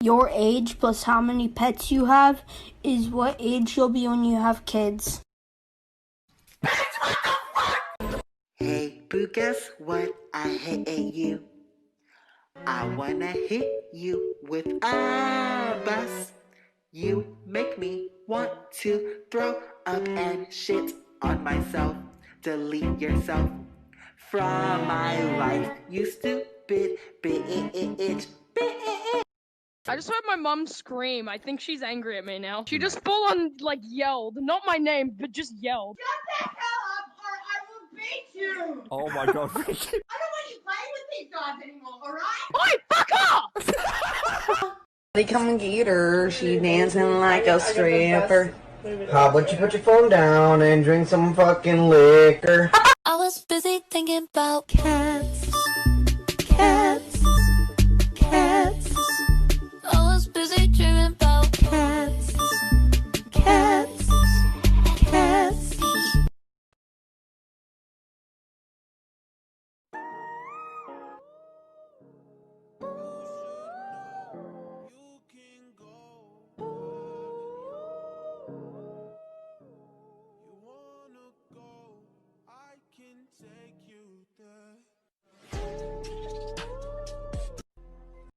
Your age plus how many pets you have is what age you'll be when you have kids. Hey, boo, guess what? I hate you. I wanna hit you with a bus. You make me want to throw up and shit on myself. Delete yourself from my life, you stupid bitch. I just heard my mom scream. I think she's angry at me now. She just full on, like, yelled. Not my name, but just yelled. Shut the hell up or I will beat you! Oh my god. I don't want you playing with these dogs anymore, alright? Oi, fuck off! They come and get her. She dancing like a stripper. How about you put your phone down and drink some fucking liquor? I was busy thinking about cats.